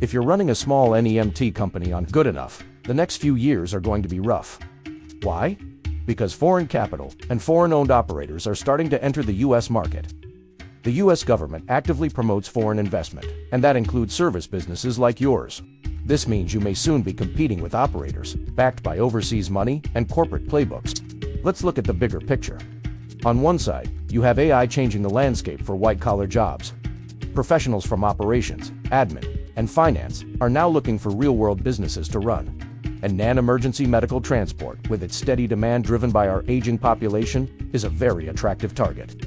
If you're running a small NEMT company on good enough, the next few years are going to be rough. Why? Because foreign capital and foreign-owned operators are starting to enter the U.S. market. The U.S. government actively promotes foreign investment, and that includes service businesses like yours. This means you may soon be competing with operators, backed by overseas money and corporate playbooks. Let's look at the bigger picture. On one side, you have AI changing the landscape for white-collar jobs. Professionals from operations, admin, and finance are now looking for real-world businesses to run. And non-emergency medical transport, with its steady demand driven by our aging population, is a very attractive target.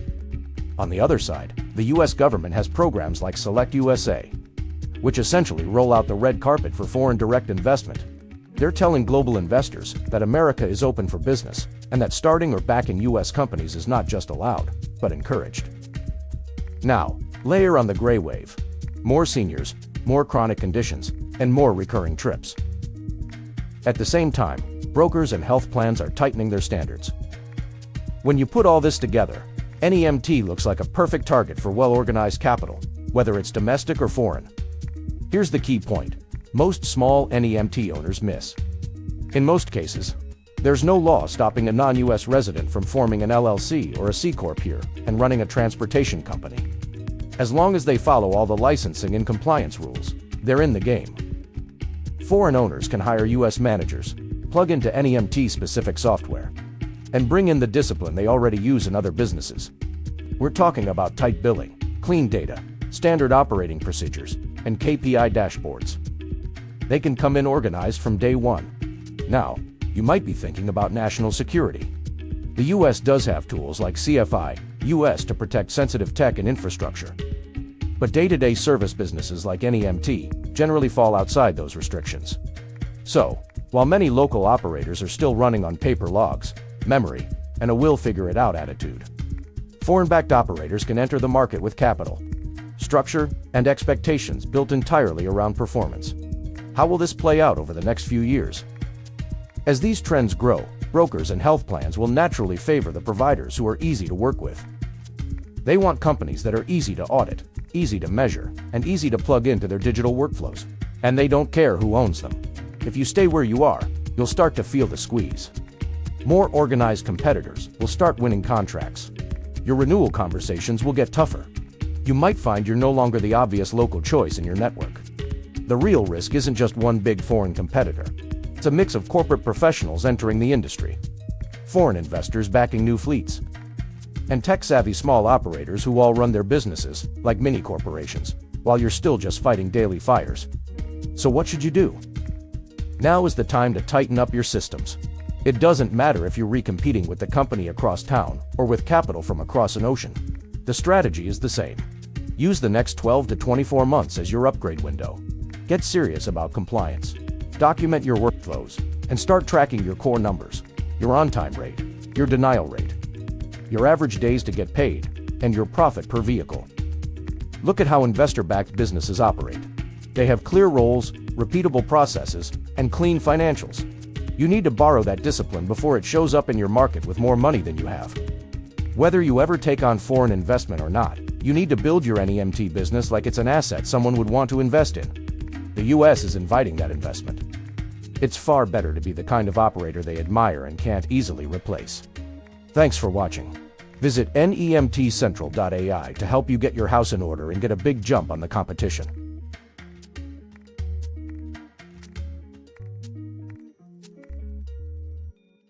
On the other side, the U.S. government has programs like Select USA, which essentially roll out the red carpet for foreign direct investment. They're telling global investors that America is open for business, and that starting or backing U.S. companies is not just allowed, but encouraged. Now, layer on the gray wave. More seniors, more chronic conditions, and more recurring trips. At the same time, brokers and health plans are tightening their standards. When you put all this together, NEMT looks like a perfect target for well-organized capital, whether it's domestic or foreign. Here's the key point. Most small NEMT owners miss. In most cases, there's no law stopping a non-US resident from forming an LLC or a C-Corp here and running a transportation company. As long as they follow all the licensing and compliance rules, they're in the game. Foreign owners can hire US managers, plug into NEMT-specific software, and bring in the discipline they already use in other businesses. We're talking about tight billing, clean data, standard operating procedures, and KPI dashboards. They can come in organized from day one. Now, you might be thinking about national security. The US does have tools like CFI US to protect sensitive tech and infrastructure. But day-to-day service businesses like NEMT generally fall outside those restrictions. So, while many local operators are still running on paper logs, memory, and a we'll-figure-it-out attitude, foreign-backed operators can enter the market with capital, structure, and expectations built entirely around performance. How will this play out over the next few years? As these trends grow, brokers and health plans will naturally favor the providers who are easy to work with. They want companies that are easy to audit, easy to measure, and easy to plug into their digital workflows. And they don't care who owns them. If you stay where you are, you'll start to feel the squeeze. More organized competitors will start winning contracts. Your renewal conversations will get tougher. You might find you're no longer the obvious local choice in your network. The real risk isn't just one big foreign competitor. It's a mix of corporate professionals entering the industry, foreign investors backing new fleets, and tech-savvy small operators who all run their businesses like mini-corporations, while you're still just fighting daily fires. So what should you do? Now is the time to tighten up your systems. It doesn't matter if you're recompeting with the company across town or with capital from across an ocean. The strategy is the same. Use the next 12 to 24 months as your upgrade window. Get serious about compliance. Document your workflows and start tracking your core numbers, your on-time rate, your denial rate, your average days to get paid, and your profit per vehicle. Look at how investor-backed businesses operate. They have clear roles, repeatable processes, and clean financials. You need to borrow that discipline before it shows up in your market with more money than you have. Whether you ever take on foreign investment or not, you need to build your NEMT business like it's an asset someone would want to invest in. The US is inviting that investment. It's far better to be the kind of operator they admire and can't easily replace. Thanks for watching. Visit nemtcentral.ai to help you get your house in order and get a big jump on the competition.